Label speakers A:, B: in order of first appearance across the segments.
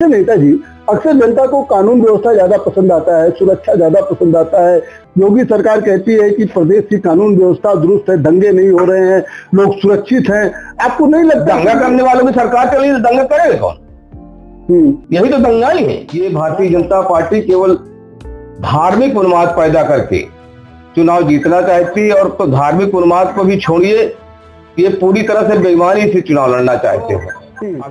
A: नेताजी, अक्सर जनता को कानून व्यवस्था ज्यादा पसंद आता है, सुरक्षा ज्यादा पसंद आता है। योगी सरकार कहती है कि प्रदेश की कानून व्यवस्था दुरुस्त है, दंगे नहीं हो रहे हैं, लोग सुरक्षित हैं। आपको नहीं लगता
B: दंगा करने वालों की सरकार चली तो दंगा करेगा कौन? यही तो दंगा ही है। ये भारतीय जनता पार्टी केवल धार्मिक उन्माद पैदा करके चुनाव जीतना चाहती है, और तो धार्मिक उन्माद को भी छोड़िए, ये पूरी तरह से बेईमानी से चुनाव लड़ना चाहते हैं।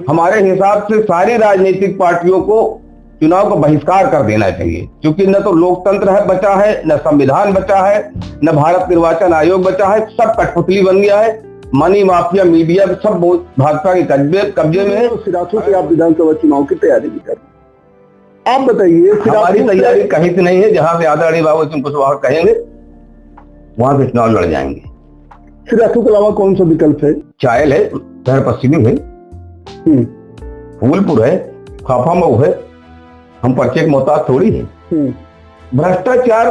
B: हमारे हिसाब से सारी राजनीतिक पार्टियों को चुनाव का बहिष्कार कर देना चाहिए, क्योंकि न तो लोकतंत्र है बचा है, न संविधान बचा है, न भारत निर्वाचन आयोग बचा है। सब कठपुतली बन गया है। मनी माफिया, मीडिया सब भाजपा के कब्जे में है।
A: सिराथू से आप विधानसभा चुनाव की तैयारी भी कर, आप बताइए।
B: हमारी तैयारी कहीं से नहीं है। जहां से आदरणीय बाबू सिंह कुशवाहा कहेंगे वहां से चुनाव लड़ जाएंगे।
A: सिराथू के अलावा कौन सा विकल्प है?
B: चायल है, शहर पश्चिमी है, फूलपुर है, फाफामऊ है। हम पर्चे के मोहताज थोड़ी है। भ्रष्टाचार,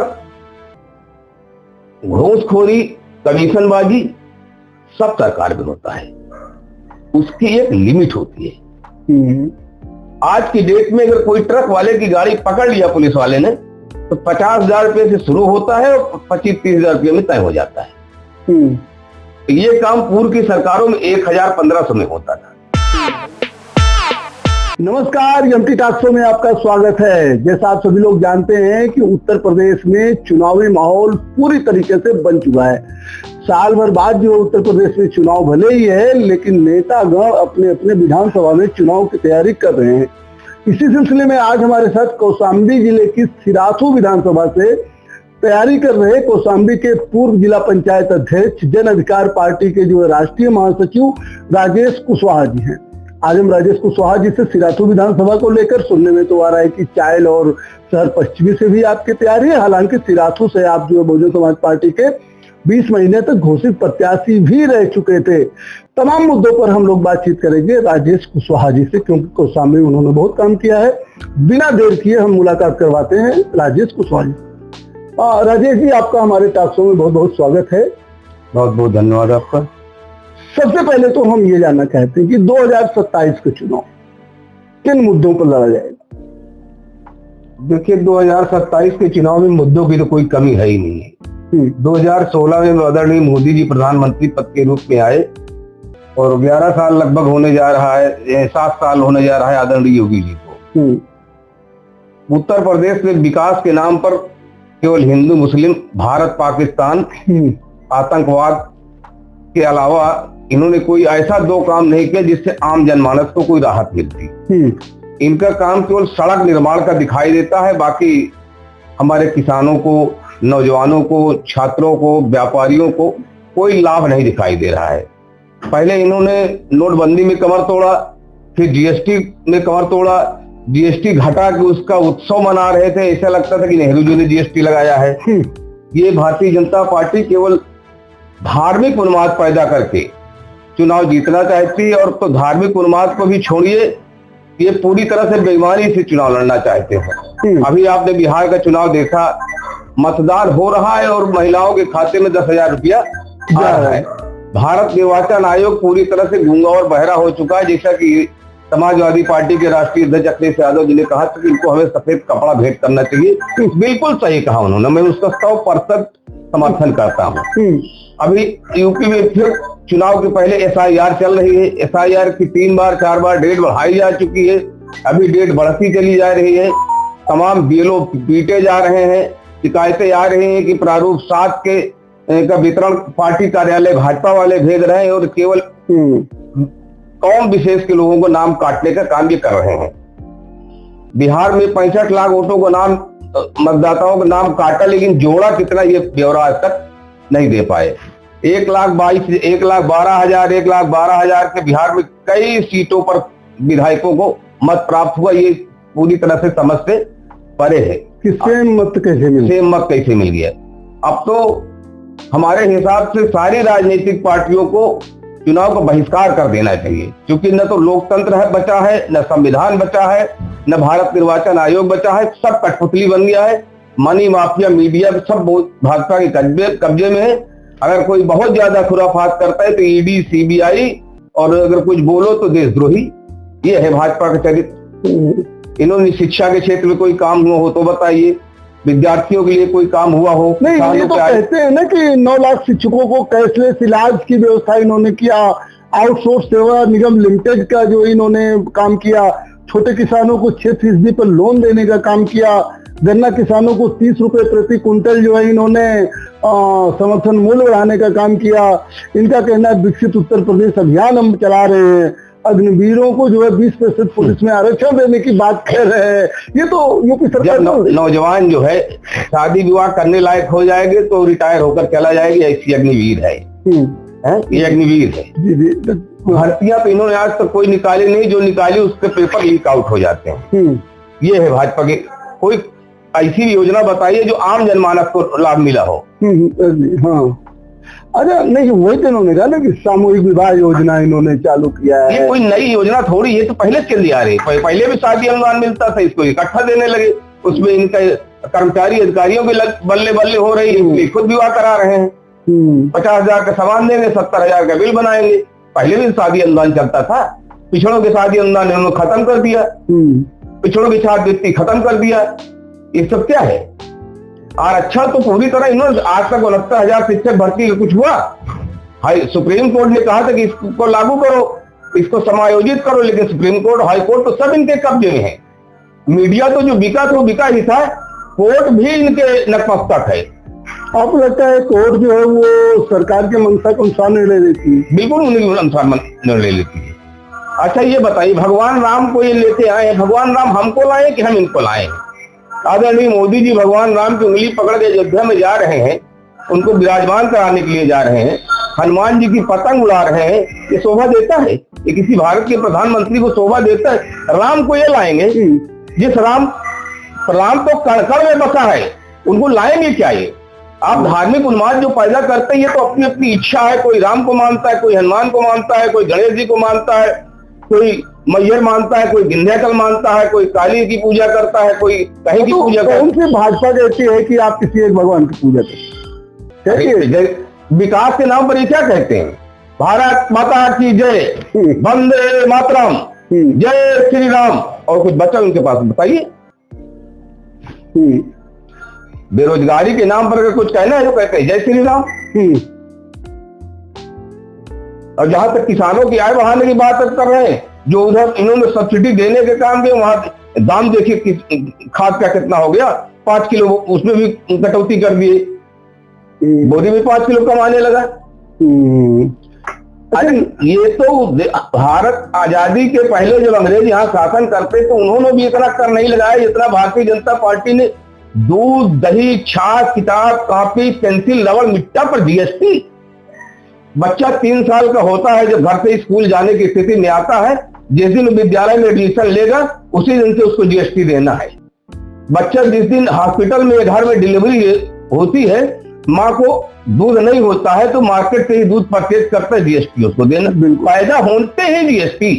B: घूसखोरी, कमीशनबाजी सब सरकार में होता है। उसकी एक लिमिट होती है। आज की डेट में अगर कोई ट्रक वाले की गाड़ी पकड़ लिया पुलिस वाले ने, तो 50,000 रुपए से शुरू होता है और 25-30,000 रुपए में तय हो जाता है। ये काम पूर्व की सरकारों में 1,000-1,500 में होता था।
A: नमस्कार, एमटी टॉक शो में आपका स्वागत है। जैसा आप सभी लोग जानते हैं कि उत्तर प्रदेश में चुनावी माहौल पूरी तरीके से बन चुका है। साल भर बाद जो उत्तर प्रदेश में चुनाव भले ही है, लेकिन नेतागण अपने अपने विधानसभा में चुनाव की तैयारी कर रहे हैं। इसी सिलसिले में आज हमारे साथ कौशाम्बी जिले की सिराथू विधानसभा से तैयारी कर रहे कौशाम्बी के पूर्व जिला पंचायत अध्यक्ष, जन अधिकार पार्टी के जो राष्ट्रीय महासचिव राजेश कुशवाहा जी हैं। आज हम राजेश कुशवाहा जी से सिराथू विधानसभा को लेकर सुनने में तो आ रहा है कि चायल और शहर पश्चिमी से भी आपकी तैयारी है। हालांकि सिराथू से आप जो बहुजन समाज पार्टी के 20 महीने तक घोषित प्रत्याशी भी रह चुके थे। तमाम मुद्दों पर हम लोग बातचीत करेंगे राजेश कुशवाहा जी से, क्योंकि कौशाम्बी में उन्होंने बहुत काम किया है। बिना देर किए हम मुलाकात करवाते हैं राजेश कुशवाहा जी। राजेश जी, आपका हमारे टॉक शो में बहुत बहुत स्वागत है।
B: बहुत बहुत धन्यवाद आपका।
A: सबसे पहले तो हम ये जानना चाहते हैं कि 2027 के चुनाव किन मुद्दों पर लड़ा जाएगा?
B: देखिए, 2027 के चुनाव में मुद्दों की तो कोई कमी है ही नहीं है। 2016 में आदरणीय मोदी जी प्रधानमंत्री पद के रूप में आए, और 11 साल लगभग होने जा रहा है, 7 साल होने जा रहा है आदरणीय योगी जी को। उत्तर प्रदेश में विकास के नाम पर केवल हिंदू मुस्लिम, भारत पाकिस्तान, आतंकवाद के अलावा इन्होंने कोई ऐसा दो काम नहीं किया जिससे आम जनमानस को कोई राहत मिलती। इनका काम केवल सड़क निर्माण का दिखाई देता है। बाकी हमारे किसानों को, नौजवानों को, छात्रों को, व्यापारियों को कोई लाभ नहीं दिखाई दे रहा है। पहले इन्होंने नोटबंदी में कमर तोड़ा, फिर जीएसटी में कमर तोड़ा। जीएसटी घटा के उसका उत्सव मना रहे थे, ऐसा लगता था कि नेहरू जी ने जीएसटी लगाया है। ये भारतीय जनता पार्टी केवल धार्मिक उन्माद पैदा करके चुनाव जीतना चाहती है, और तो धार्मिक उन्माद को भी छोड़िए, ये पूरी तरह से बेईमानी से चुनाव लड़ना चाहते हैं। अभी आपने बिहार का चुनाव देखा, मतदान हो रहा है और महिलाओं के खाते में 10,000 रुपया आ रहा है। भारत निर्वाचन आयोग पूरी तरह से गूंगा और बहरा हो चुका है। जैसा कि समाजवादी पार्टी के राष्ट्रीय अध्यक्ष अखिलेश यादव जी ने कहा था कि इनको हमें सफेद कपड़ा भेंट करना चाहिए। बिल्कुल सही कहा उन्होंने, मैं उसका 100% समर्थन करता हूँ। अभी यूपी में फिर चुनाव के पहले एसआईआर चल रही है। एसआईआर की 3 बार 4 बार डेट बढ़ाई जा चुकी है, अभी डेट बढ़ती चली जा रही है। तमाम बीएलओ पीटे जा रहे हैं। शिकायतें आ रही हैं कि प्रारूप 7 का वितरण पार्टी कार्यालय भाजपा वाले भेज रहे हैं, और केवल कौम विशेष के लोगों को नाम काटने का काम ये कर रहे हैं। बिहार में 65 लाख वोटों को नाम, मतदाताओं का नाम काटा, लेकिन जोड़ा कितना ये ब्यौरा आज तक नहीं दे पाए। 1,12,000 के बिहार में कई सीटों पर विधायकों को मत प्राप्त हुआ। ये पूरी तरह से समझ से परे है
A: कि सेम मत कैसे मिल
B: गया। अब तो हमारे हिसाब से सारी राजनीतिक पार्टियों को चुनाव का बहिष्कार कर देना चाहिए, क्योंकि न तो लोकतंत्र है बचा है, न संविधान बचा है, न भारत निर्वाचन आयोग बचा है। सब कठपुतली बन गया है। मनी माफिया, मीडिया सब भाजपा के कब्जे में है। अगर कोई बहुत ज्यादा खुराफात करता है तो ईडी, सीबीआई, और अगर कुछ बोलो तो देशद्रोही। ये है भाजपा का चरित्र। इन्होंने शिक्षा के क्षेत्र में कोई काम हुआ हो तो बताइए, विद्यार्थियों के लिए कोई काम हुआ हो।
A: नहीं, ये तो कहते हैं ना कि 9 लाख शिक्षकों को कैशलेस इलाज की व्यवस्था इन्होंने किया, आउटसोर्स सेवा निगम लिमिटेड का जो इन्होंने काम किया, छोटे किसानों को 6% पर लोन देने का काम किया, गन्ना किसानों को 30 रुपए प्रति कुंटल जो है इन्होंने समर्थन मूल्य बढ़ाने का काम किया। इनका कहना है विकसित उत्तर प्रदेश अभियान हम चला रहे हैं, अग्निवीरों को जो है 20% पुलिस में आरक्षण देने की बात कर रहे हैं। ये तो यूपी सरकार
B: नौजवान जो है शादी विवाह करने लायक हो जाएंगे तो रिटायर होकर चला जाएगी, ऐसी अग्निवीर है। ये अग्निवीर है। भर्तियां तो इन्होंने आज तक कोई निकाली नहीं, जो निकाली उसके पेपर लीक आउट हो जाते हैं। ये है भाजपा के। कोई ऐसी योजना बताइए जो आम जनमानस को लाभ मिला हो।
A: हाँ, अरे नहीं, वही तो इन्होंने कहा ना कि सामूहिक विवाह योजना इन्होंने चालू किया है।
B: ये कोई नई योजना थोड़ी, ये तो पहले चल आ रही है। पहले भी शादी अनुदान मिलता था, इसको इकट्ठा देने लगे, उसमें इनके कर्मचारी अधिकारियों के बल्ले बल्ले हो रही है, खुद विवाह करा रहे हैं। 50,000 का सामान देंगे, 70,000 का बिल बनाएंगे। पहले भी शादी अनुदान चलता था। पिछड़ों के शादी अनुदान इन्होंने खत्म कर दिया, पिछड़ों की छात्रवृत्ति खत्म कर दिया। ये सब क्या है? आरक्षण तो पूरी तरह इन्होंने आज तक 69,000 शिक्षक भर्ती कुछ हुआ? हाई सुप्रीम कोर्ट ने कहा था कि इसको लागू करो, इसको समायोजित करो, लेकिन सुप्रीम कोर्ट, हाई कोर्ट तो सब इनके कब्जे में है। मीडिया तो जो बिका तो बिका ही था, कोर्ट भी इनके नतमस्तक है।
A: आपको लगता है कोर्ट जो है वो सरकार के मंशा के अनुसार निर्णय लेती है?
B: बिल्कुल उन्हीं के अनुसार निर्णय लेती है। अच्छा ये बताइए, भगवान राम को ये लेते आए हैं, भगवान राम हमको लाए कि हम इनको लाए? आदरणीय मोदी जी भगवान राम की उंगली पकड़ के अयोध्या में जा रहे हैं, उनको विराजमान कराने के लिए जा रहे हैं, हनुमान जी की पतंग उड़ा रहे हैं। ये शोभा देता है? ये किसी भारत के प्रधानमंत्री को शोभा देता है? राम को ये लाएंगे जिस राम तो कण में बसा है, उनको लाएंगे क्या? ये आप धार्मिक उन्माद जो पैदा करते हैं, ये तो अपनी अपनी इच्छा है। कोई राम को मानता है, कोई हनुमान को मानता है, कोई गणेश जी को मानता है, कोई मैयर मानता है, कोई विंध्याचल मानता है, कोई काली की पूजा करता है, कोई कहीं की पूजा करता है।
A: उनसे भाजपा कहती है कि आप किसी एक भगवान की पूजा करें।
B: विकास के नाम पर ये क्या कहते हैं? भारत माता की जय, वंदे मातरम, जय श्री राम, और कुछ बचा उनके पास? बताइए। बेरोजगारी के नाम पर अगर कुछ कहना है तो कहते हैं जय श्री राम। और जहां तक किसानों की आय बढ़ाने की बात कर रहे हैं, जो उधर इन्होंने सब्सिडी देने के काम किए, वहां दाम देखिए खाद का कितना हो गया, 5 किलो उसमें भी कटौती कर दिए, मोदी भी 5 किलो कमाने लगा। अरे ये तो भारत आजादी के पहले जब अंग्रेज यहाँ शासन करते तो उन्होंने भी इतना कर नहीं लगाया जितना भारतीय जनता पार्टी ने। दूध, दही, छाछ, किताब, कॉपी, पेंसिल, रबड़, मिट्टा पर जीएसटी। बच्चा 3 साल का होता है जब घर से स्कूल जाने की स्थिति में आता है, जिस दिन विद्यालय में एडमिशन लेगा उसी दिन से उसको जीएसटी देना है। बच्चा जिस दिन हॉस्पिटल में, घर में डिलीवरी होती है, माँ को दूध नहीं होता है तो मार्केट से ही दूध परचेज करता है, जीएसटी उसको देना। पैदा होते ही जीएसटी,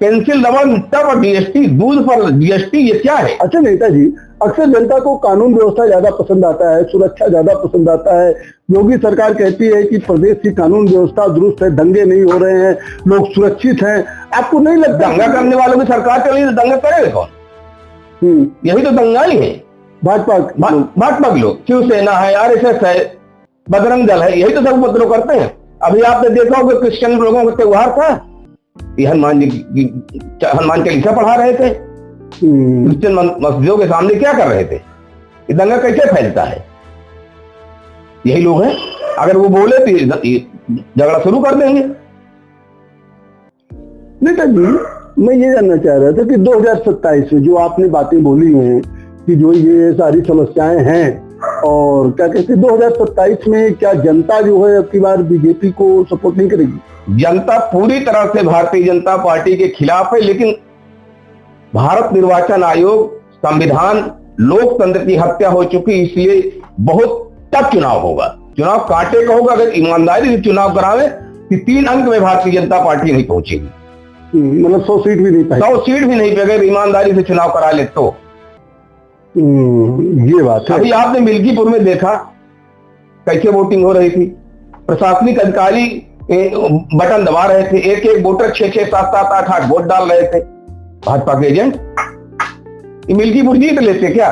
B: पेंसिल, रबड़, मिट्टा पर जीएसटी, दूध पर जीएसटी, ये क्या है?
A: अच्छा नेताजी, अक्सर जनता को कानून व्यवस्था ज्यादा पसंद आता है, सुरक्षा ज्यादा पसंद आता है। योगी सरकार कहती है कि प्रदेश की कानून व्यवस्था दुरुस्त है, दंगे नहीं हो रहे हैं, लोग सुरक्षित हैं। आपको नहीं लगता?
B: दंगा करने वालों की सरकार चली तो दंगा करेगा कौन? यही तो दंगाई है। भाजपा के लोग, शिवसेना है, आरएसएस है, बजरंग दल है, यही तो सब उपद्रव करते हैं। अभी आपने देखा होगा क्रिश्चियन लोगों का त्योहार था, ये हनुमान चालीसा पढ़ा रहे थे, क्रिश्चियन मस्जिदों के सामने क्या कर रहे थे? ये दंगा कैसे फैलता है? यही लोग हैं। अगर वो बोले तो झगड़ा शुरू कर देंगे।
A: नेताजी, मैं ये जानना चाह रहा था कि 2027 में जो आपने बातें बोली हैं कि जो ये सारी समस्याएं हैं, और क्या कहते हैं 2027 में क्या जनता जो है अब की बार बीजेपी को सपोर्ट नहीं करेगी?
B: जनता पूरी तरह से भारतीय जनता पार्टी के खिलाफ है, लेकिन भारत निर्वाचन आयोग, संविधान, लोकतंत्र की हत्या हो चुकी, इसलिए बहुत टफ चुनाव होगा। चुनाव कांटे का होगा। अगर ईमानदारी से चुनाव करावे कि 3 अंक में भारतीय जनता पार्टी नहीं पहुंचेगी।
A: मतलब 100 सीट भी नहीं पाएगी।
B: 100 सीट भी नहीं, अगर ईमानदारी से चुनाव करा ले तो।
A: ये बात है।
B: अभी आपने मिल्कीपुर में देखा कैसे वोटिंग हो रही थी। प्रशासनिक अधिकारी बटन दबा रहे थे, एक एक वोटर 6-6, 7-7, 8-8 वोट डाल रहे थे। भाजपा के एजेंट ये मिल्कीपुर जीत लेते क्या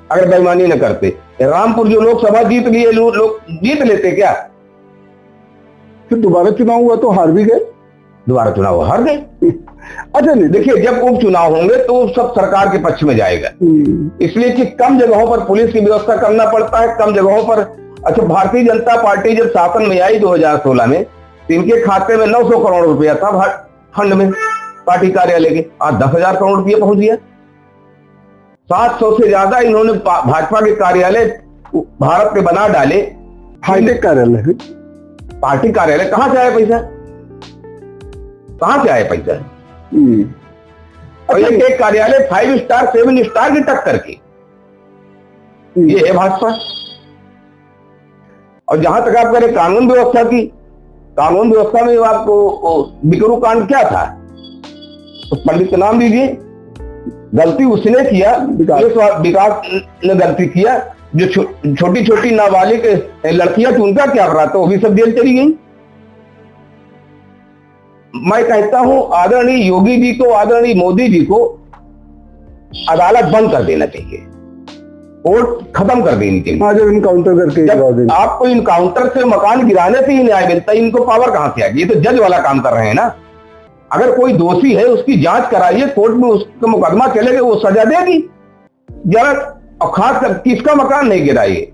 B: अगर बेईमानी न करते? रामपुर जो लोकसभा जीत लिए लोग जीत लेते क्या?
A: फिर दोबारा चुनाव हुआ तो हार भी गए।
B: दोबारा चुनाव हार गए।
A: अच्छा नहीं,
B: देखिए जब उपचुनाव होंगे तो सब सरकार के पक्ष में जाएगा, इसलिए कि कम जगहों पर पुलिस की व्यवस्था करना पड़ता है, कम जगहों पर। अच्छा, भारतीय जनता पार्टी जब शासन में आई 2016 में, तो इनके खाते में 900 करोड़ रुपया था फंड में पार्टी कार्यालय के, आज 10,000 करोड़ रुपया पहुंच गया। 700 से ज्यादा इन्होंने भाजपा के कार्यालय भारत में बना डाले।
A: हाईटेक कार्यालय,
B: पार्टी कार्यालय, कहां से आया पैसा? कहां से आया पैसा? और एक कार्यालय 5 स्टार 7 स्टार की टक्कर के, ये है भाजपा। और जहां तक आप कह रहे कानून व्यवस्था की, कानून व्यवस्था में आपको बिकरू कांड क्या था? उस पंडित का नाम दीजिए। गलती उसने किया, विकास ने गलती किया। जो छोटी छोटी नाबालिग लड़कियां थी उनका क्या करा था? वो भी सब जेल चली गई। मैं कहता हूं आदरणीय योगी जी को, आदरणीय मोदी जी को अदालत बंद कर देना चाहिए, कोर्ट खत्म कर देनी चाहिए।
A: जब इनकाउंटर करके
B: आपको इनकाउंटर से मकान गिराने से ही न्याय मिलता है, इनको पावर कहां से आएगी? ये तो जज वाला काम कर रहे हैं ना। अगर कोई दोषी है उसकी जांच कराइए, कोर्ट में उसका मुकदमा चलेगा, वो सजा देगी जरा। और खासकर किसका मकान नहीं गिराइए?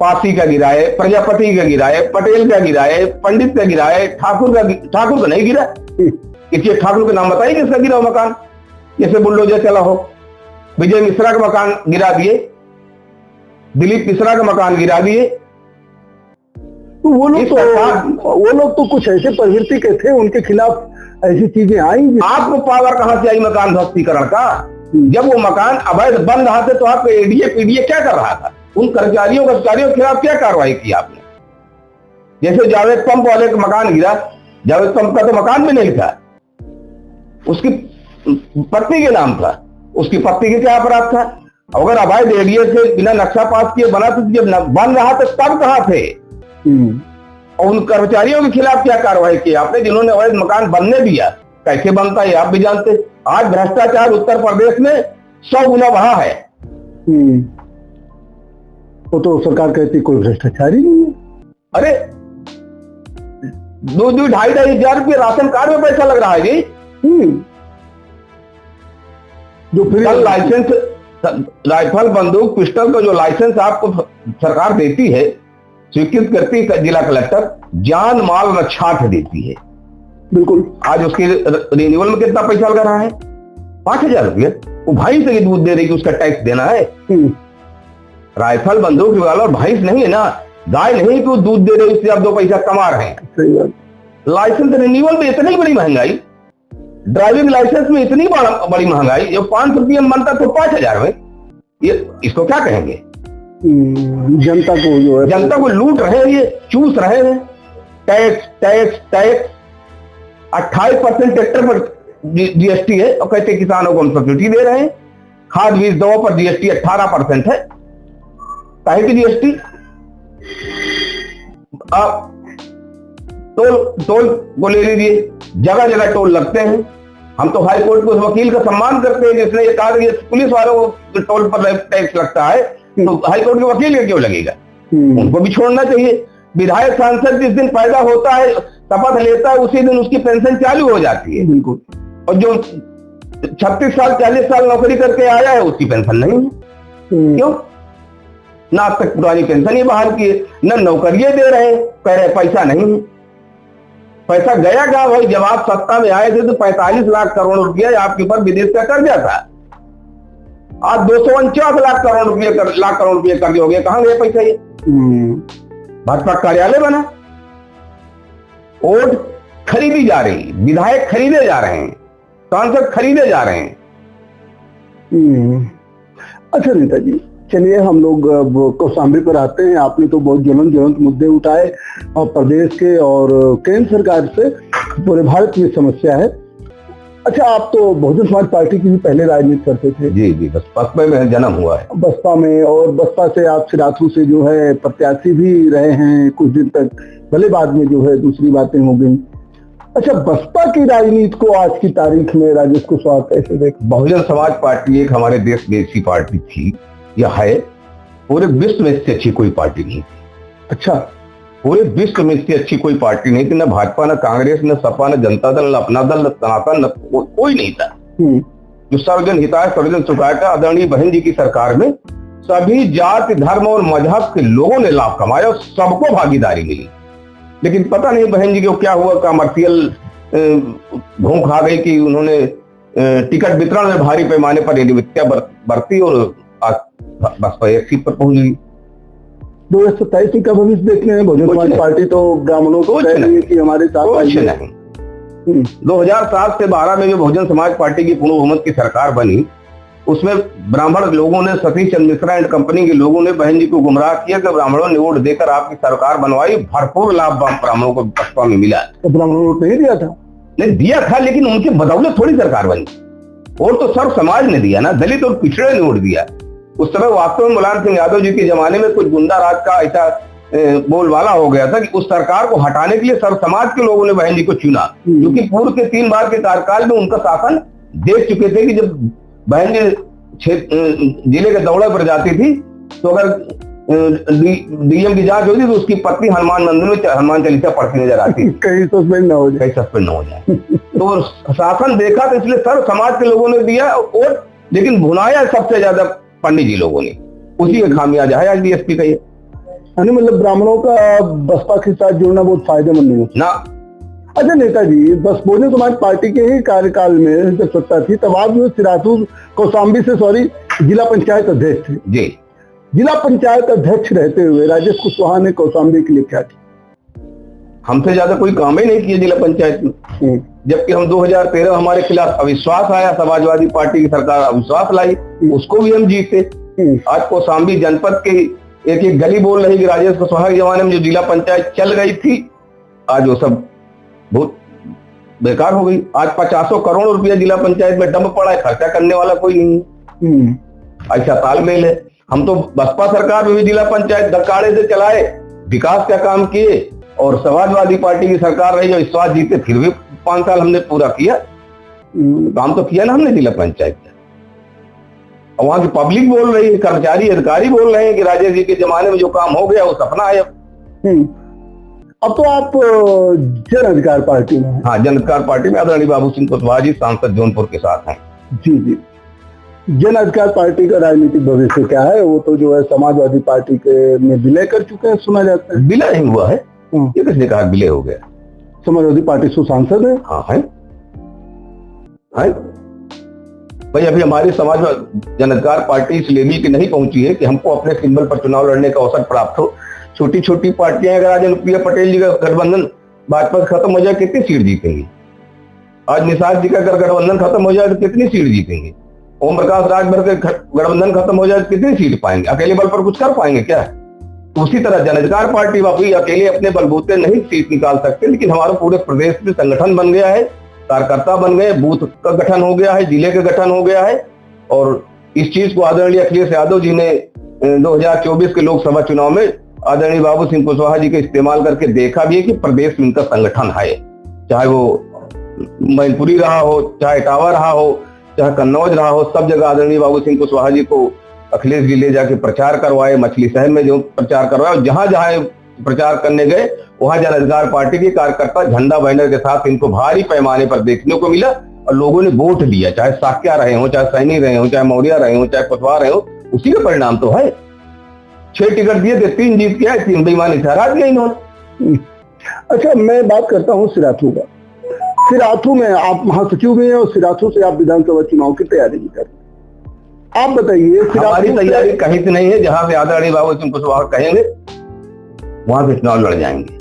B: पासी का गिराए, प्रजापति का गिराए, पटेल का गिराए, पंडित का गिराए, ठाकुर का नहीं गिरा। किसी ठाकुर का नाम बताइए किसका गिरा मकान? जैसे बुलडोजर चला हो। विजय मिश्रा का मकान गिरा दिए, दिलीप मिश्रा का मकान गिरा दिए।
A: तो वो लोग तो कुछ ऐसे प्रवृत्ति के थे, उनके खिलाफ ऐसी चीजें आई।
B: आपको पावर कहां से आई मकान ध्वस्तीकरण का? जब वो मकान अवैध बन रहा था तो आपको एडीए पीडीए क्या कर रहा था? उन कर्मचारियों के खिलाफ क्या कार्रवाई की आपने? जैसे जावेद पंप वाले का मकान गिरा, जावेद पंप का तो मकान भी नहीं था, उसकी पत्नी के नाम था। उसकी पत्नी के क्या अपराध था? अगर अवैध एडीए से बिना नक्शा पास किए बना तो जब बन रहा था तब कहां थे? और उन कर्मचारियों के खिलाफ क्या कार्रवाई की आपने जिन्होंने अवैध मकान बनने दिया? कैसे बनता है आप भी जानते। आज भ्रष्टाचार उत्तर प्रदेश में 100 गुना बढ़ा है।
A: वो तो सरकार कहती कोई भ्रष्टाचार ही नहीं है।
B: अरे 2-2 हजार रुपये राशन कार्ड में पैसा लग रहा है जी। जो फिर लाइसेंस, राइफल बंदूक पिस्टल का जो लाइसेंस आपको सरकार देती है, स्वीकृत करती है जिला कलेक्टर, जान माल रक्षार्थ देती है।
A: बिल्कुल।
B: आज उसके रिन्यूअल में कितना पैसा लगा रहा है? 5,000 रुपये। वो भैंस से दूध दे रही कि उसका टैक्स देना है। राइफल बंदूक वाला और भैंस नहीं है ना, गाय नहीं कि वो दूध दे रही, उससे आप 2 पैसा कमा रहे हैं।
A: सही बात।
B: लाइसेंस रिन्यूअल में इतनी बड़ी महंगाई, ड्राइविंग लाइसेंस में इतनी बड़ी महंगाई, जो 5 रुपये में बनता तो 5,000 में, ये इसको क्या कहेंगे?
A: जनता को जो है,
B: जनता को लूट रहे हैं, ये चूस रहे हैं। टैक्स टैक्स टैक्स 28% ट्रैक्टर पर जीएसटी है और कहते किसानों को हम सब्सिडी दे रहे हैं। खाद बीज दवाओं पर जीएसटी 18% है। काहे की जीएसटी? आप टोल को ले लीजिए, जगह जगह टोल लगते हैं। हम तो हाई कोर्ट के उस वकील का सम्मान करते हैं जिसने ये कहा कि पुलिस वालों को टोल पर टैक्स लगता है, तो हाई कोर्ट के वकील का क्यों लगेगा? उनको भी छोड़ना चाहिए। विधायक सांसद जिस दिन पैदा होता है, शपथ लेता है, उसी दिन उसकी पेंशन चालू हो जाती है।
A: बिल्कुल।
B: और जो 36 साल 40 साल नौकरी करके आया है उसकी पेंशन नहीं है। क्यों? ना आज तक पुरानी पेंशन ही बहाल की है, न नौकरियां दे रहे, कह रहे पैसा नहीं है। पैसा गया क्या भाई? जब आप सत्ता में आए थे तो 45 लाख करोड़ रुपया आपके ऊपर विदेश का कर्जा था। आज 249 लाख करोड़ रुपये कर्ज हो गया। कहां गए पैसा? ये भाजपा कार्यालय बना, वोट खरीदी जा रही, विधायक खरीदे जा रहे हैं, सांसद खरीदे जा रहे हैं।
A: अच्छा नेताजी, चलिए हम लोग कौशाम्बी पर आते हैं। आपने तो बहुत ज्वलंत मुद्दे उठाए और प्रदेश के और केंद्र सरकार से पूरे भारत में समस्या है। अच्छा, आप तो बहुजन समाज पार्टी की भी पहले राजनीति करते थे।
B: जी जी, बसपा में जन्म हुआ है।
A: बसपा में, और बसपा से आप सिराथू से जो है प्रत्याशी भी रहे हैं कुछ दिन तक, भले बाद में जो है दूसरी बातें हो गई। अच्छा, बसपा की राजनीति को आज की तारीख में राजेश कुशवाहा कैसे देख?
B: बहुजन समाज पार्टी एक हमारे देश की ऐसी पार्टी थी या है, पूरे विश्व में इससे अच्छी कोई पार्टी नहीं थी।
A: अच्छा,
B: पूरे विश्व में इससे अच्छी कोई पार्टी नहीं थी, न भाजपा, न कांग्रेस, न सपा, न जनता दल, न अपना दल, न सनातन, न कोई नहीं था। जो सर्वजन हिताय सर्वजन सुखाय का आदरणीय बहन जी की सरकार में सभी जाति, धर्म और मजहब के लोगों ने लाभ कमाया और सबको भागीदारी मिली। लेकिन पता नहीं बहन जी को क्या हुआ, कमर्शियल भूख आ गई कि उन्होंने टिकट वितरण में भारी पैमाने पर अनियमितता बरती और बसपा एक सीट पर पहुंच गई।
A: 2027 का भविष्य देखने में बहुजन समाज पार्टी तो ब्राह्मणों को कह रही है कि हमारे साथ
B: कुछ नहीं। 2007 से 12 में जो बहुजन समाज पार्टी की पूर्ण बहुमत की सरकार बनी, उसमें ब्राह्मण लोगों ने, सतीश चंद्र मिश्रा एंड कंपनी के लोगों ने बहन जी को गुमराह किया कि ब्राह्मणों ने वोट देकर आपकी सरकार बनवाई, भरपूर लाभ ब्राह्मणों को बसपा में मिला।
A: तो ब्राह्मणों वोट नहीं दिया था?
B: नहीं दिया था, लेकिन उनकी बदौलत थोड़ी सरकार बनी। वोट तो सर्व समाज ने दिया ना, दलित और पिछड़े ने वोट दिया। उस समय वास्तव में मुलायम सिंह यादव जी के जमाने में कुछ गुंडा राज का ऐसा बोलबाला हो गया था कि उस सरकार को हटाने के लिए सर्व समाज के लोगों ने बहन जी को चुना, क्योंकि पूर्व के 3 बार के कार्यकाल में उनका शासन देख चुके थे कि जब बहन जी जिले के दौड़े पर जाती थी तो अगर डीएम की जांच होती तो उसकी पत्नी हनुमान मंदिर में हनुमान चालीसा पढ़ती नजर आती।
A: कहीं सस्पेंड ना हो जाए,
B: तो शासन देखा तो इसलिए सर्व समाज के लोगों ने दिया वोट, लेकिन भुनाया सबसे ज्यादा पंडित जी लोगों ने। उसी का खामियाजा है आज डीएसपी का ये।
A: मतलब ब्राह्मणों का बसपा के साथ जुड़ना बहुत फायदेमंद नहीं
B: ना।
A: अच्छा नेताजी, बस बहुजन समाज पार्टी के ही कार्यकाल में जब सत्ता थी तब आप जो सिराथू कौशाम्बी से जिला पंचायत अध्यक्ष थे
B: जी।
A: जिला पंचायत अध्यक्ष रहते हुए राजेश कुशवाहा ने कौशाम्बी के लिए क्या किया?
B: हमसे ज्यादा कोई काम ही नहीं किया जिला पंचायत में। जबकि हम 2013 हमारे खिलाफ अविश्वास आया, समाजवादी पार्टी की सरकार अविश्वास लाई, उसको भी हम जीते। आज कौशाम्बी जनपद के एक गली बोल रही कि राजेश कुशवाहा के जमाने में जो जिला पंचायत चल गई थी, आज वो सब बहुत बेकार हो गई। आज 50 करोड़ रुपया जिला पंचायत में डंप पड़ा है, खर्चा करने वाला कोई नहीं। ऐसा तालमेल है। हम तो बसपा सरकार में भी जिला पंचायत धक्काड़े से चलाए, विकास का काम किए, और समाजवादी पार्टी की सरकार रही जो विश्वास जीते, फिर भी 5 साल हमने पूरा किया, काम तो किया ना हमने जिला पंचायत का। और वहां की पब्लिक बोल रही है, कर्मचारी अधिकारी बोल रहे हैं कि राजेश जी के जमाने में जो काम हो गया वो सपना है।
A: अब तो आप जन अधिकार पार्टी में?
B: हाँ, जन अधिकार पार्टी में आदरणीय बाबू सिंह कुशवाहा जी सांसद जौनपुर के साथ हैं।
A: जी जी। जन अधिकार पार्टी का राजनीतिक भविष्य क्या है? वो तो जो है समाजवादी पार्टी के में विलय कर चुके हैं, सुना जाता है।
B: विलय नहीं हुआ है, ये किसने कहा विलय हो गया?
A: समाजवादी पार्टी सुसांसद है।
B: हाँ है भाई। अभी हमारी समाज जन अधिकार पार्टी इस लेवल की नहीं पहुंची है कि हमको अपने सिंबल पर चुनाव लड़ने का अवसर प्राप्त हो। छोटी छोटी पार्टियां, अगर आज अनुप्रिया पटेल जी का गठबंधन भाजपा खत्म हो जाए कितनी सीट जीतेंगे? आज निषाद जी का अगर गठबंधन खत्म हो जाए तो कितनी सीट जीतेंगे? ओम प्रकाश राजभर के गठबंधन खत्म हो जाए तो कितनी सीट पाएंगे? अकेले बल पर कुछ कर पाएंगे क्या? उसी तरह जन अधिकार पार्टी वाकई अकेले अपने बलबूते नहीं सीट निकाल सकते, लेकिन हमारे पूरे प्रदेश में संगठन बन गया है, कार्यकर्ता बन गए, बूथ का गठन हो गया है, जिले का गठन हो गया है। और इस चीज को आदरणीय अखिलेश यादव जी ने 2024 के लोकसभा चुनाव में आदरणीय बाबू सिंह कुशवाहा जी का इस्तेमाल करके देखा भी है कि प्रदेश में इनका संगठन है। चाहे वो मैनपुरी रहा हो, चाहे इटावा रहा हो, चाहे कन्नौज रहा हो, सब जगह आदरणीय बाबू सिंह कुशवाहा जी को अखिलेश जी ले जाके प्रचार करवाए, मछली शहर में जो प्रचार करवाए, और जहां जहां प्रचार करने गए वहां जन अधिकार पार्टी के कार्यकर्ता झंडा बैनर के साथ इनको भारी पैमाने पर देखने को मिला, और लोगों ने वोट दिया। चाहे साक्या रहे हो, चाहे सैनी रहे हो, चाहे मौर्य रहे हो, चाहे कुशवाहा रहे हो, उसी का परिणाम तो है। 6 टिकट दिए थे, 3 जीत के आए, 3 बेईमानी से हरा दिया इन्होंने।
A: अच्छा, मैं बात करता हूँ सिराथू का। सिराथू में आप महासचिव भी हैं और सिराथू से आप विधानसभा चुनाव की तैयारी भी कर रहे हैं। आप बताइए,
B: हमारी तैयारी कहीं से नहीं है, जहां से आदरणीय बाबू सिंह कुशवाहा कहेंगे वहां से चुनाव लड़ जाएंगे।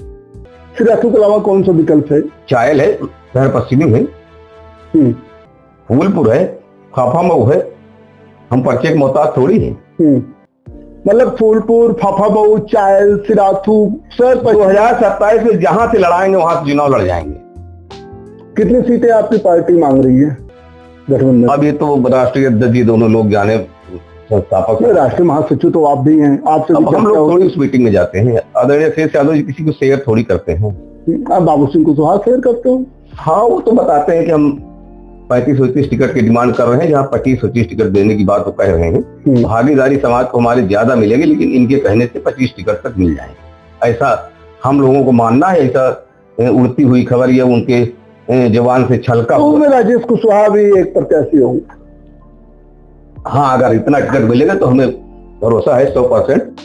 A: सिराथू के अलावा कौन सा विकल्प है?
B: चायल है, शहर पश्चिमी है, फूलपुर है, फाफामऊ है। हम पर्चे के मोहताज थोड़ी है।
A: मतलब फूलपुर, फाफामऊ, चायल, सिराथू, सर
B: 2027 में जहां से लड़ाएंगे वहां से चुनाव लड़ जाएंगे।
A: कितनी सीटें आपकी पार्टी मांग रही है गठबंधन?
B: अब ये तो राष्ट्रीय अध्यक्ष जी दोनों लोग जाने, संस्थापक।
A: राष्ट्रीय महासचिव तो आप भी हैं, आपसे
B: हम लोग थोड़ी उस मीटिंग में जाते हैं। आदरणीय अखिलेश यादव जी किसी को शेयर थोड़ी करते हैं।
A: आप बाबू सिंह कुशवाहा शेयर करते हो?
B: हाँ, वो तो बताते हैं कि हम 35-29 टिकट की डिमांड कर रहे हैं, जहाँ 25-25 टिकट देने की बात वो कह रहे हैं। भागीदारी समाज को हमारे ज्यादा मिलेगी, लेकिन इनके कहने से 25 टिकट तक मिल जाएंगे, ऐसा हम लोगों को मानना है। ऐसा उड़ती हुई खबर या उनके जवान से छलका
A: तो में राजेश कुशवाहा भी एक प्रत्याशी होंगे।
B: हाँ, अगर इतना टिकट मिलेगा तो हमें भरोसा है 100%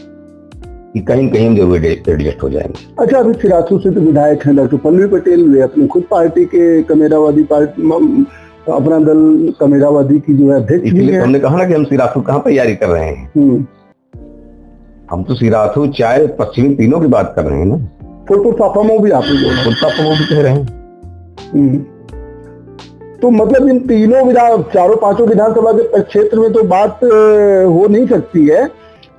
B: कि कहीं कहीं जरूर एडजस्ट हो जाएंगे।
A: अच्छा, अभी सिराथू से तो विधायक हैं डॉक्टर पल्लवी पटेल भी अपनी खुद पार्टी के कमेरावादी पार्टी, अपना दल कमेरावादी की जो है अध्यक्ष भी है।
B: हमने कहा ना कि हम सिराथू कहाँ तैयारी कर रहे हैं, हम तो सिराथू चाय पश्चिमी तीनों की बात कर रहे हैं ना।
A: फुलपुर फाफामऊ भी आप ही
B: कह रहे हैं।
A: तो मतलब इन तीनों चारों पांचों विधानसभा के क्षेत्र में तो बात हो नहीं सकती है,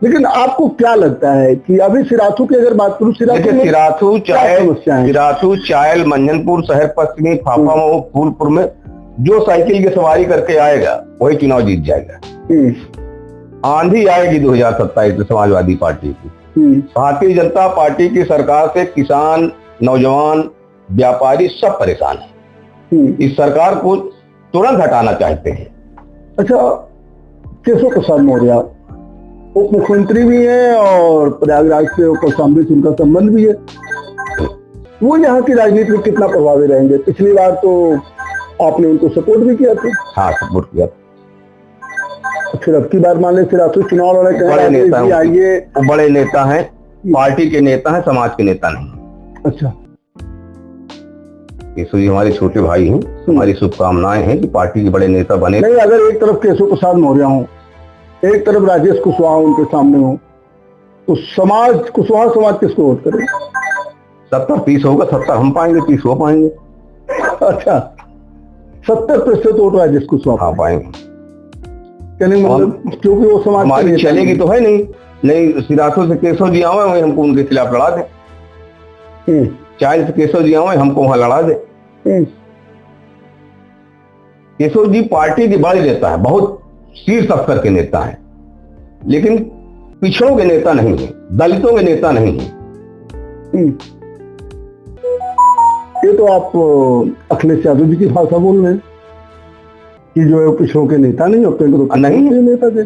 A: लेकिन आपको क्या लगता है कि अभी सिराथू की अगर बात करूं,
B: सिराथू चायल मंझनपुर शहर पश्चिमी फाफामऊ फूलपुर में जो साइकिल की सवारी करके आएगा वही चुनाव जीत जाएगा। आंधी आएगी 2027 में समाजवादी पार्टी की। भारतीय जनता पार्टी की सरकार से किसान, नौजवान, व्यापारी सब परेशान है। इस सरकार को तुरंत हटाना चाहते हैं।
A: अच्छा, केशव प्रसाद मौर्य उप मुख्यमंत्री भी है और प्रयागराज से कौशाम्बी से उनका संबंध भी है, वो यहाँ की राजनीति में कितना प्रभावी रहेंगे? पिछली बार तो आपने उनको सपोर्ट भी किया था।
B: हाँ, सपोर्ट किया।
A: फिर अब की बार मान ले सिराथू चुनाव लड़े,
B: बड़े नेता हैं, पार्टी के नेता हैं, समाज के नेता नहीं।
A: अच्छा,
B: केशव जी हमारे छोटे भाई हैं, हमारी शुभकामनाएं हैं कि पार्टी के बड़े नेता बने।
A: नहीं, अगर एक तरफ केशव प्रसाद मौर्य हो, एक तरफ राजेश कुशवाहा उनके सामने हो, तो समाज कुशवाहा समाज किसको वोट करे?
B: 70-30 होगा, 70 हम पाएंगे, 30 वो पाएंगे।
A: अच्छा, 70% वोट राजेश कुशवाहा
B: पाएंगे।
A: मतलब क्योंकि वो समाज
B: हमारी चलेगी तो है नहीं सिराथू से केशव जी आवे वही हमको उनके खिलाफ लड़ा दे, चाय से केशव जी आवे हमको वहां लड़ा दे। केशव जी पार्टी के बड़े नेता है, बहुत शीर्ष स्तर के नेता है, लेकिन पिछड़ों के नेता नहीं है, दलितों के नेता नहीं है।
A: ये तो आप अखिलेश यादव जी की भाषा बोल रहे हैं कि जो है पिछड़ों के नेता नहीं होते, तो
B: नहीं
A: नेता थे।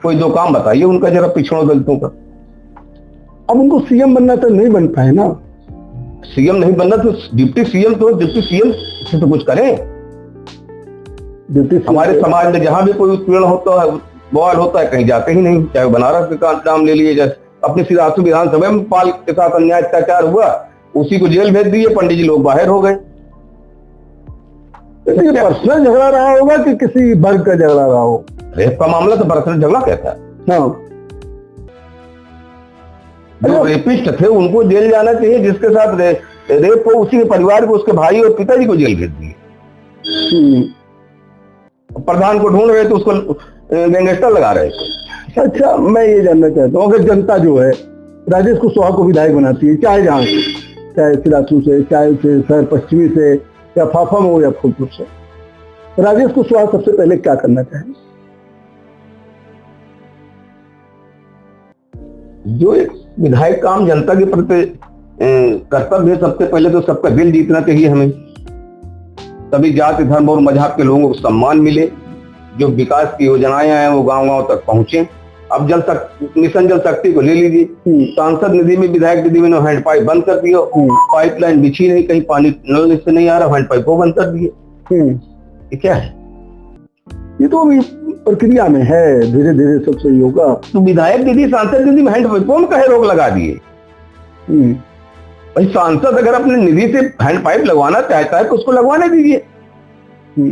B: कोई दो काम बताइए उनका जरा पिछड़ों दलितों का।
A: अब उनको सीएम बनना तो नहीं बन पाए ना।
B: सीएम नहीं बनना तो डिप्टी सीएम से तो कुछ करें। हमारे समाज में जहां भी कोई उत्पीड़न होता है, बवाल होता है, कहीं जाते ही नहीं। चाहे बनारस का नाम ले लिए, जैसे अपने सिराथू विधानसभा में पाल के साथ अन्याय अत्याचार हुआ, उसी को जेल भेज दिए, पंडित जी लोग बाहर हो गए।
A: पर्सनल झगड़ा रहा होगा कि किसी वर्ग का झगड़ा रहा हो?
B: रेप का मामला तो पर्सनल झगड़ा कहता है।
A: हाँ,
B: जो रेपिस्ट थे उनको जेल जाना चाहिए, जिसके साथ रेप हो उसी के परिवार को, उसके भाई और पिताजी को जेल भेज दिए। प्रधान को ढूंढ रहे तो उसको गैंगस्टर लगा रहे थे।
A: अच्छा, मैं ये जानना चाहता हूँ, अगर जनता जो है राजेश कुशवाहा को विधायक बनाती है, चाहे जहां से, चाहे सिराथू से, चाहे से शहर पश्चिमी से, या फाफामऊ या फूलपुर से, राजेश कुशवाहा सबसे पहले क्या करना चाहिए?
B: जो एक विधायक काम जनता के प्रति कर्तव्य है, सबसे पहले तो सबका दिल जीतना चाहिए हमें, तभी जाति धर्म और मजहब के लोगों को सम्मान मिले, जो विकास की योजनाएं हैं वो गांव-गांव तक पहुंचे। अब मिशन जल शक्ति को ले लीजिए, सांसद निधि में, विधायक निधि में हैंड पाइप बंद कर दिया, पाइपलाइन बिछी नहीं, कहीं पानी नल से नहीं आ रहा, हैंड पाइप वो बंद कर दिए। ये क्या है?
A: ये तो अभी प्रक्रिया में है, धीरे धीरे सब सही होगा।
B: तो विधायक निधि, सांसद निधि में हैंड पाइपों में कहे रोक लगा दिए। भाई, सांसद अगर अपने निधि से हैंड पाइप लगवाना चाहता है तो उसको लगवाने दीजिए।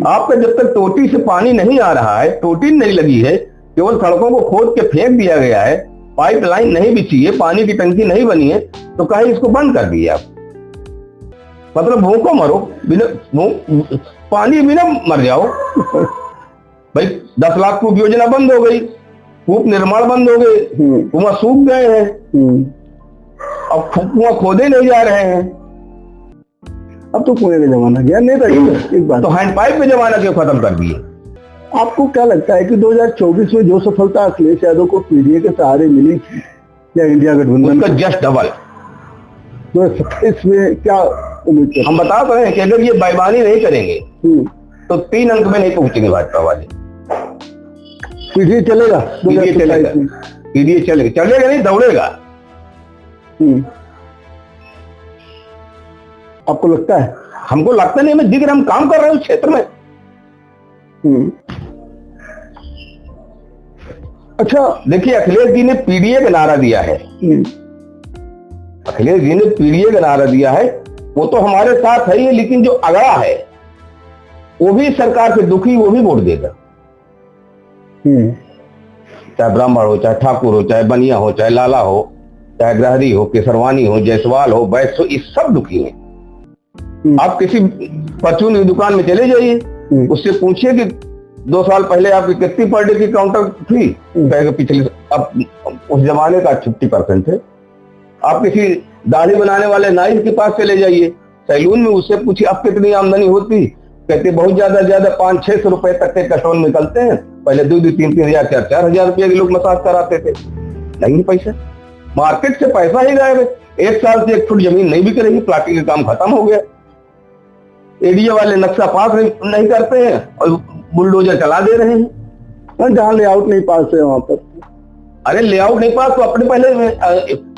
B: आपका जब तक टोटी से पानी नहीं आ रहा है, टोटी नहीं लगी है, केवल सड़कों को खोद के फेंक दिया गया है, पाइपलाइन नहीं बिछी है, पानी की टंकी नहीं बनी है, तो कहीं इसको बंद कर दिया। मतलब भूखो मरो, बिना पानी बिना मर जाओ। भाई 10 लाख कूप योजना बंद हो गई, कूप निर्माण बंद हो गए, कुआं सूख गए हैं, अब कुआं खोदे नहीं जा रहे हैं।
A: अब तो कुएं का जमाना गया, नहीं था एक बात।
B: तो हैंड पाइप का जमाना क्यों खत्म कर दिए?
A: आपको क्या लगता है कि 2024 में जो सफलता अखिलेश यादव को पीडीए के सहारे मिली थी या इंडिया गठबंधन
B: उसका जस्ट डबल
A: 2027 में क्या उम्मीद करते
B: हम बता रहे हैं कि अगर ये बेईमानी नहीं करेंगे तो 3 अंक में नहीं पहुंचेंगे भाजपा वाले।
A: पीडीए चलेगा,
B: पीडीए चलेगा, पीडीए चलेगा, चलेगा नहीं दौड़ेगा।
A: आपको लगता है?
B: हमको लगता नहीं, हमें दिख रहा, हम काम कर रहे हैं उस क्षेत्र में।
A: अच्छा
B: देखिए, अखिलेश जी ने पीडीए का नारा दिया है, अखिलेश जी ने पीडीए का नारा दिया है, वो तो हमारे साथ है ही, लेकिन जो अगड़ा है वो भी सरकार से दुखी, वो भी वोट देगा। चाहे ब्राह्मण हो, चाहे ठाकुर हो, चाहे बनिया हो, चाहे लाला हो, चाहे ग्रहरी हो, केसरवानी हो, जायसवाल हो, वैश्य हो, ये सब दुखी हैं। आप किसी परचून की दुकान में चले जाइए, उससे पूछिए कि 2 साल पहले आपकी कितनी पर डे की काउंटर थी, कहेगा पिछले, अब उस जमाने का 50% थे। आप किसी दाढ़ी बनाने वाले नाई के पास चले जाइए, सैलून में, उससे पूछिए आप कितनी आमदनी होती, कहते बहुत ज्यादा 500-600 रुपए तक के कटोन निकलते हैं। पहले 2-3 हजार 4-4 रुपए के लोग मसाज कराते थे। नहीं पैसा, मार्केट से पैसा ही गायब है। 1 साल से 1 फुट जमीन नहीं बिक रही, प्लाटिंग का काम खत्म हो गया। एडीए वाले नक्शा पास नहीं करते हैं और बुलडोजर चला दे रहे हैं।
A: जहाँ लेआउट नहीं पास है वहां पर,
B: अरे लेआउट नहीं पास तो अपने पहले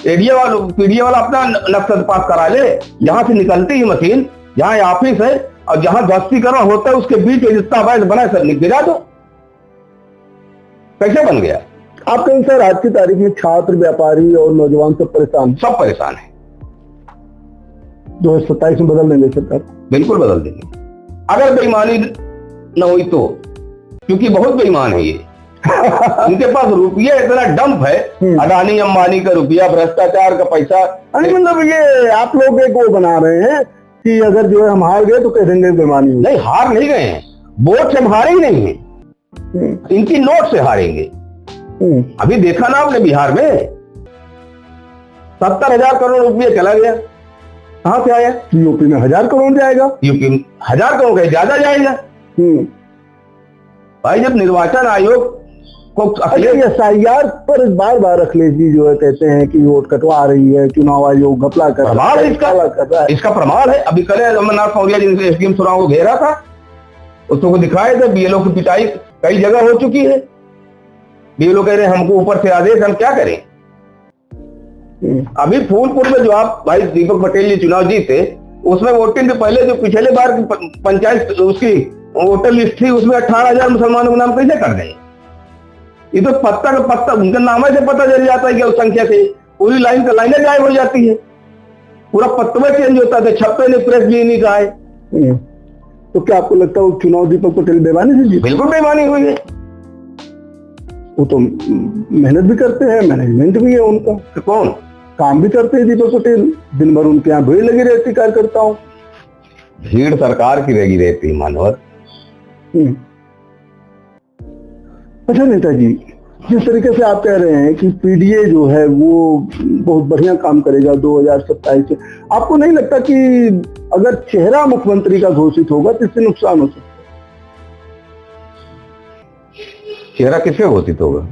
B: एडीए वाला, पीडीए वाला अपना नक्शा पास करा ले। जहां से निकलती है मशीन, जहां ऑफिस है और जहां ध्वस्तीकरण होता है, उसके बीच जितना अवैध बना सब गिरा दो। कैसे बन गया?
A: आपके अनुसार आज की तारीख में छात्र, व्यापारी और नौजवान सब परेशान
B: है।
A: 2027 में बदल देंगे सरकार?
B: बिल्कुल बदल देंगे, अगर बेईमानी न हुई तो, क्योंकि बहुत बेईमान है ये। उनके पास रुपया इतना डंप है, अडानी अंबानी का रुपया, भ्रष्टाचार का पैसा।
A: मतलब ये आप लोग एक वो बना रहे हैं कि अगर जो है हम हार गए तो कह देंगे बेईमानी।
B: नहीं, हार नहीं गए हैं, वोट से हम हारे ही नहीं है, इनकी नोट से हारेंगे। अभी देखा ना आपने बिहार में 70,000 करोड़ रुपया चला गया, कहां से आया?
A: यूपी में 1000 करोड़ जाएगा,
B: यूपी में 1000 करोड़ का ज्यादा जाएगा। भाई, जब निर्वाचन आयोग को
A: SIR पर बार बार अखिलेश जी जो है कहते हैं कि वोट कटवा रही है, चुनाव आयोग घपला कर रहा है,
B: इसका प्रमाण है। अभी कल अमरनाथ मौर्य जिनसे एसडीएम सुराव को घेरा था, उसको दिखाए थे, बीएलओ की पिटाई कई जगह हो चुकी है। बीएलओ कह रहे हैं हमको ऊपर से आदेश, हम क्या करें। अभी फूलपुर में जो आप भाई दीपक पटेल जी चुनाव जीते, उसमें वोटिंग के पहले जो पिछले बार पंचायत उसकी वोटर लिस्ट थी, उसमें 18,000 मुसलमानों के नाम कैसे कर गए? ये तो पत्ता का पत्ता, उनके नाम से पता चल जाता है कि उस संख्या से पूरी लाइन लाइनें गायब हो जाती है, पूरा पत्ता चेंज होता है, छप्पे ने प्रेस भी नहीं कहा है।
A: तो क्या आपको लगता है वो चुनाव दीपक पटेल बेईमानी से जीते?
B: बिल्कुल बेईमानी हुई है।
A: वो तो मेहनत भी करते हैं, मैनेजमेंट भी है उनका,
B: तो कौन
A: काम भी करते हैं दीपक पटेल, दिन भर उनके यहाँ भीड़ लगी रहती कार्यकर्ताओं।
B: भीड़ सरकार की लगी रहती मानवर।
A: अच्छा नेताजी, जिस तरीके से आप कह रहे हैं कि पीडीए जो है वो बहुत बढ़िया काम करेगा 2027 से, आपको नहीं लगता कि अगर चेहरा मुख्यमंत्री का घोषित होगा तो इससे नुकसान हो सकता है?
B: चेहरा किसका घोषित होगा?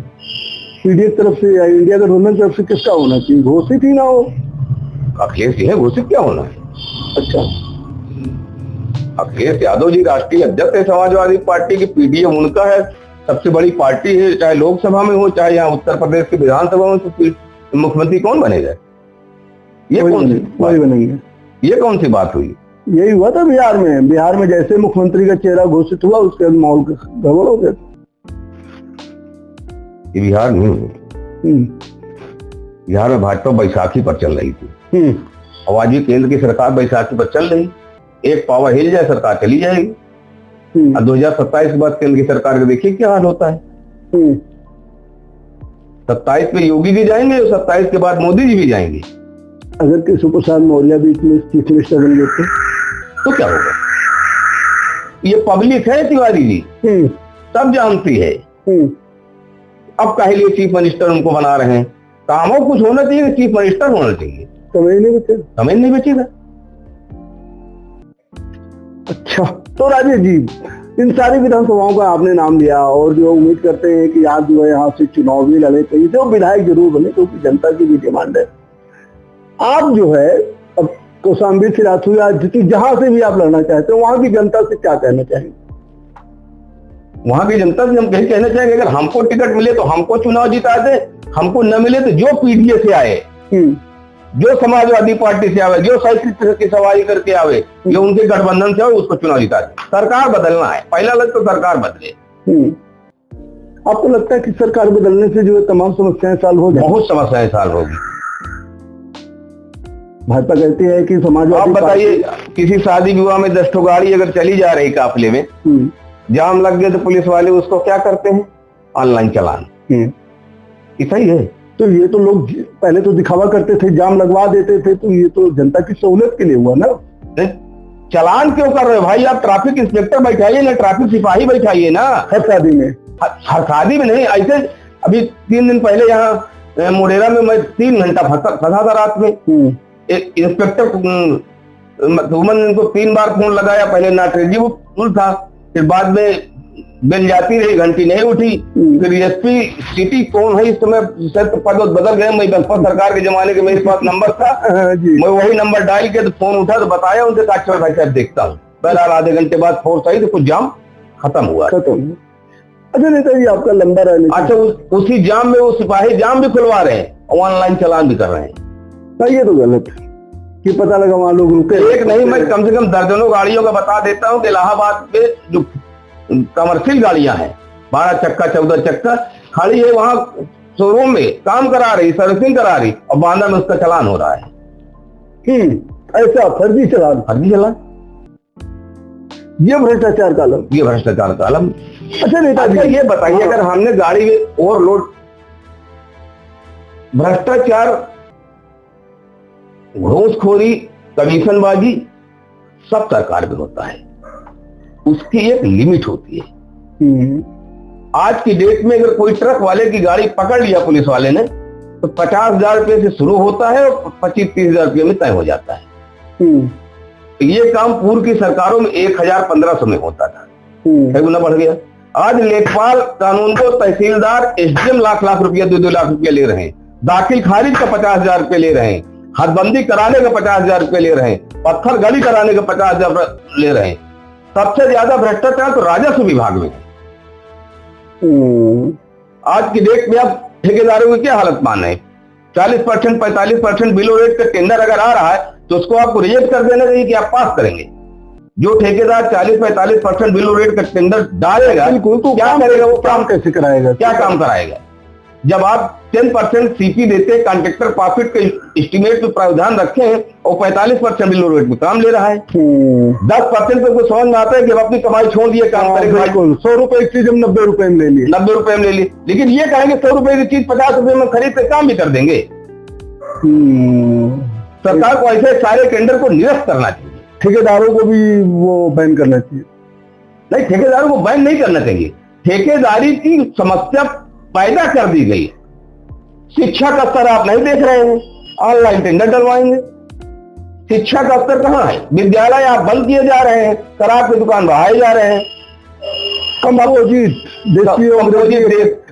A: पीडीए तरफ से या इंडिया गठबंधन तरफ से किसका होना चाहिए? घोषित ही ना हो।
B: अखिलेश जी है, घोषित क्या होना है?
A: अच्छा,
B: अखिलेश यादव जी राष्ट्रीय अध्यक्ष है समाजवादी पार्टी की, पीडीए उनका है, सबसे बड़ी पार्टी है, चाहे लोकसभा में हो चाहे यहाँ उत्तर प्रदेश की विधानसभा में, तो मुख्यमंत्री कौन बनेगा? ये कौन सी बात हुई?
A: यही हुआ था बिहार में जैसे मुख्यमंत्री का चेहरा घोषित हुआ, उसके बाद माहौल गड़बड़ हो गया।
B: ये बिहार नहीं है, बिहार में भाजपा बैसाखी पर चल रही थी, और आज ये केंद्र की सरकार बैसाखी पर चल रही, एक पावा हिल जाए सरकार चली जाएगी। 2027 के बाद केंद्र की सरकार का देखिए क्या हाल होता है। 27 में योगी जी जाएंगे और 27 के बाद मोदी जी भी जाएंगे।
A: अगर केशव प्रसाद मौर्य बीच में चीफ मिनिस्टर बन गए
B: तो क्या होगा? ये पब्लिक है तिवारी जी, सब जानती है। अब काहे लिए चीफ मिनिस्टर उनको बना रहे हैं? कामों कुछ होना चाहिए, चीफ मिनिस्टर होना चाहिए, समय नहीं बचेगा।
A: अच्छा, तो राजेश जी, इन सारी विधानसभाओं का आपने नाम लिया और जो उम्मीद करते हैं कि आज जो है यहाँ से चुनाव भी लड़े, कहीं से विधायक जरूर बने, क्योंकि जनता की भी डिमांड है। आप जो है अब कौशाम्बी से रात हुई, आज जहां से भी आप लड़ना चाहते हो, वहां की जनता से क्या कहना चाहेंगे?
B: वहां की जनता से हम कहीं कहना चाहेंगे, अगर हमको टिकट मिले तो हमको चुनाव जिता दे, हमको न मिले तो जो पीडीए से आए, जो समाजवादी पार्टी से आवे, जो साइकिल की सवारी करके आवे, जो उनके गठबंधन से आवे, उसको चुनाव जिता दे। सरकार बदलना है, पहला लग तो सरकार बदले।
A: आपको लगता है कि सरकार बदलने से जो है तमाम समस्याएं सॉल्व हो जाएंगी?
B: बहुत समस्याएं सॉल्व होगी।
A: भाजपा कहती है कि समाजवादी,
B: आप बताइए, किसी शादी विवाह में 10 गाड़ी अगर चली जा रही काफिले में, जाम लग गए तो पुलिस वाले उसको क्या करते हैं? ऑनलाइन चालान। ऐसा ही है।
A: तो ये तो लोग पहले तो दिखावा करते थे, जाम लगवा देते थे, तो ये तो जनता की सहूलियत के लिए हुआ ना।
B: चालान क्यों कर रहे हो भाई? आप ट्रैफिक इंस्पेक्टर बैठाइए ना, ट्रैफिक सिपाही बैठाइए ना।
A: हर शादी में,
B: हर शादी में नहीं। ऐसे अभी 3 दिन पहले यहाँ मोढेरा में मैं 3 घंटा फंसा था रात में। एक इंस्पेक्टर इनको 3 बार फोन लगाया, पहले नॉट रीचेबल था, फिर बाद में बेल जाती रही, घंटी नहीं उठी, फिर एसपी सिटी कौन है इस समय, पद बदल गए, मैं बसपा सरकार के जमाने के मेरे पास नंबर था, मैं वही नंबर डायल के तो फोन उठा तो बताया उनसे, अच्छा भाई साहब देखता हूँ। बहरहाल आधे घंटे बाद फोर्स आई तो कुछ जाम खत्म हुआ।
A: अच्छा नेताजी, आपका लंबा रहने,
B: अच्छा उसी जाम में वो सिपाही जाम भी खुलवा रहे हैं, ऑनलाइन चालान भी कर रहे हैं।
A: ये तो गलत है कि पता लगा वहां लोग रुके।
B: एक नहीं, मैं कम से कम दर्जनों गाड़ियों का बता देता हूँ कि इलाहाबाद में जो कमर्शियल गाड़ियां हैं, 12 चक्का 14 चक्का खड़ी है, वहां शोरूम में काम करा रही, सर्विसिंग करा रही, और बांदा में उसका चालान हो रहा है।
A: ऐसा फर्जी चालान?
B: फर्जी चालान,
A: ये भ्रष्टाचार का आलम,
B: ये भ्रष्टाचार का आलम।
A: अच्छा नेताजी,
B: ये बताइए, अगर हमने गाड़ी में ओवरलोड, भ्रष्टाचार, घूसखोरी, कमीशनबाजी सब सरकार में होता है, उसकी एक लिमिट होती है। आज की डेट में अगर कोई ट्रक वाले की गाड़ी पकड़ लिया पुलिस वाले ने तो 50,000 रुपए से शुरू होता है और 25-30,000 रुपये में तय हो जाता है। ये काम पूर्व की सरकारों में 1,000-1,500 में होता था, 6 गुना बढ़ गया। आज लेखपाल कानून को तहसीलदार एसडीएम लाख रुपया 2-2 लाख रुपया ले रहे हैं, दाखिल खारिज का 50,000 रुपये ले रहे हैं, हदबंदी कराने का 50,000 रुपये ले रहे हैं, पत्थर गली कराने का 50,000 ले रहे हैं। सबसे ज्यादा भ्रष्टाचार तो राजस्व विभाग में है। आज की डेट में आप ठेकेदारों की क्या हालत मान रहे हैं? 40% 45% बिलो रेट का टेंडर अगर आ रहा है तो उसको आपको रिजेक्ट कर देना चाहिए कि आप पास करेंगे। जो ठेकेदार 40-45% बिलो रेट का टेंडर डालेगा, तो क्या करेगा? वो काम कैसे कराएगा? क्या काम कराएगा? जब आप 10% सीपी देते, कॉन्ट्रैक्टर प्रॉफिट के एस्टिमेट में प्रावधान रखे हैं और 45% बिलो रेट में काम ले रहा है, 10% पे समझ में आता है कि अब अपनी कमाई छोड़ दिए, काम करेगा।
A: 100 रुपए की चीज हम 90 रुपए में ले लिए,
B: 90 रुपए में ले ली, लेकिन ये कहेंगे 100 रुपए की चीज 50 रुपए में खरीद के काम भी कर देंगे। सरकार को ऐसे सारे टेंडर को निरस्त करना चाहिए।
A: ठेकेदारों को भी वो बैन करना चाहिए।
B: नहीं, ठेकेदारों को बैन नहीं करना चाहिए, ठेकेदारी की समस्या पैदा कर दी गई। शिक्षा का स्तर आप नहीं देख रहे हैं, ऑनलाइन टेंडर डलवाएंगे। शिक्षा का स्तर कहाँ है? विद्यालय आप बंद किए जा रहे हैं, शराब की दुकान बढ़ाए जा रहे हैं,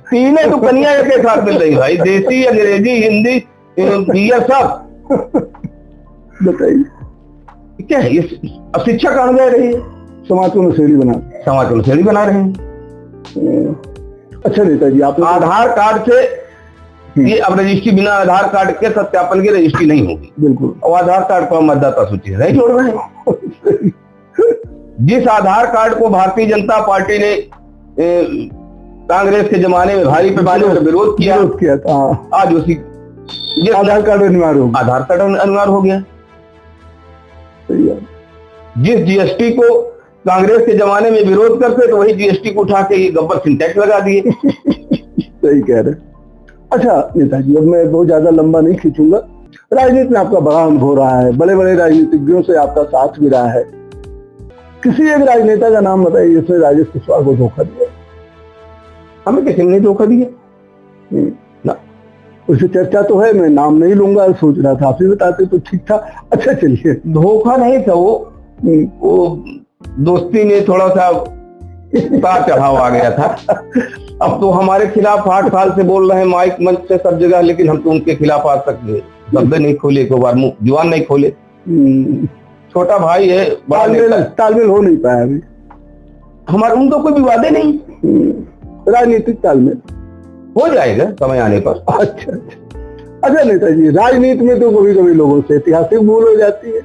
B: तीनों दुकानियां एक साथ मिल रही भाई, देसी, अंग्रेजी, हिंदी, बियर सब।
A: बताइए
B: क्या है ये? अब शिक्षा कहाँ जा रही है?
A: समाज को नशेड़ी बना रहे हैं। अच्छा नेताजी, आप
B: आधार कार्ड से ये अब रजिस्ट्री, बिना आधार कार्ड के सत्यापन की रजिस्ट्री नहीं होगी।
A: बिल्कुल।
B: और आधार कार्ड को मतदाता सूची से नहीं जोड़ रहे हैं। जिस आधार कार्ड को भारतीय जनता पार्टी ने कांग्रेस के जमाने में भारी पैमाने पर विरोध किया था, आज उसी
A: आधार कार्ड अनिवार्य
B: हो गया। जिस जीएसटी को कांग्रेस के जमाने में विरोध करते तो वही जीएसटी को उठा के गब्बर सिंटैक्स लगा दिए।
A: सही कह रहे। अच्छा नेताजी, अब मैं बहुत ज्यादा लंबा नहीं खींचूंगा। राजनीति में आपका बड़ा अनुभव रहा है, बड़े बड़े राजनीतिज्ञों से आपका साथ भी रहा है। किसी एक राजनेता का नाम बताइए जिसने राजेश कुशवाहा को धोखा दिया।
B: हमें किसी ने धोखा दिया
A: ना, उससे चर्चा तो है, मैं नाम नहीं लूंगा, सोच रहा था आप ही बताते तो ठीक था। अच्छा चलिए,
B: धोखा नहीं था वो दोस्ती में थोड़ा सा उतार चढ़ाव आ गया था। अब तो हमारे खिलाफ 8 साल से बोल रहे हैं माइक मंच से सब जगह, लेकिन हम तो उनके खिलाफ आज तक शब्द नहीं खोले, एक बार जुबान नहीं खोले। छोटा भाई है, बड़ा नेता है।
A: तालमेल हो नहीं पाया अभी
B: हमारे उनका कोई विवाद नहीं।
A: राजनीतिक तालमेल
B: हो जाएगा समय आने पर।
A: अच्छा नेताजी, राजनीति में तो कभी कभी लोगों से ऐतिहासिक भूल हो जाती है,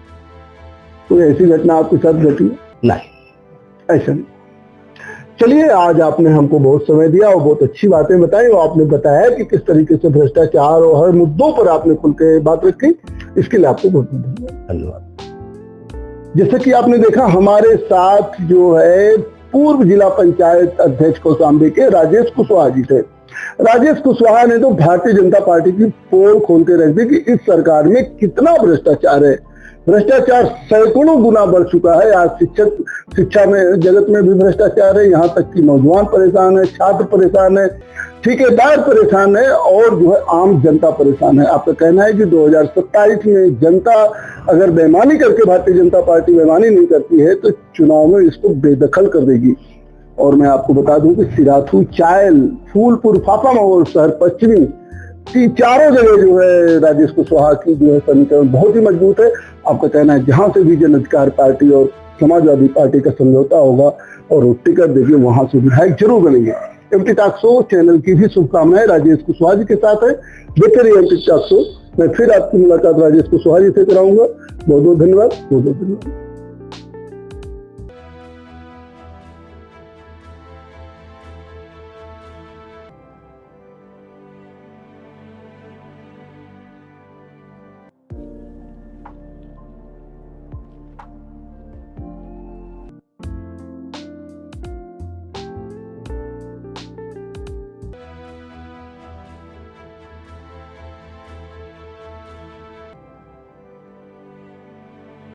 A: कोई ऐसी घटना आपके साथ घटी?
B: नहीं,
A: ऐसा नहीं। चलिए, आज आपने हमको बहुत समय दिया और बहुत अच्छी बातें बताई, और आपने बताया कि किस तरीके से भ्रष्टाचार और हर मुद्दों पर आपने खुल के बात रखी। इसके लिए आपको बहुत बहुत
B: धन्यवाद।
A: जैसे कि आपने देखा, हमारे साथ जो है पूर्व जिला पंचायत अध्यक्ष कौशाम्बी के राजेश कुशवाहा जी थे। राजेश कुशवाहा ने तो भारतीय जनता पार्टी की पोल खोल के रख दी कि इस सरकार में कितना भ्रष्टाचार है। भ्रष्टाचार सैकड़ों गुना बढ़ चुका है। आज शिक्षा में जगत में भी भ्रष्टाचार है, यहाँ तक कि नौजवान परेशान है, छात्र परेशान है, ठेकेदार परेशान है, और जो है आम जनता परेशान है। आपका कहना है कि 2027 में जनता अगर बेईमानी करके, भारतीय जनता पार्टी बेईमानी नहीं करती है, तो चुनाव में इसको बेदखल कर देगी। और मैं आपको बता दूं कि सिराथू, चायल, फूलपुर, फाफामौल, शहर पश्चिमी, चारों जगह जो है राजेश कुशवाहा की जो है समीकरण बहुत ही मजबूत है। आपका कहना है जहां से भी जन अधिकार पार्टी और समाजवादी पार्टी का समझौता होगा और वो टिकट देंगे, वहां से विधायक जरूर बनेंगे। एमटी टॉक शो चैनल की भी शुभकामनाएं राजेश कुशवाहा जी के साथ है। देखते रहिए एमटी टॉक शो। मैं फिर आपकी मुलाकात राजेश कुशवाहा जी से कराऊंगा। बहुत बहुत धन्यवाद।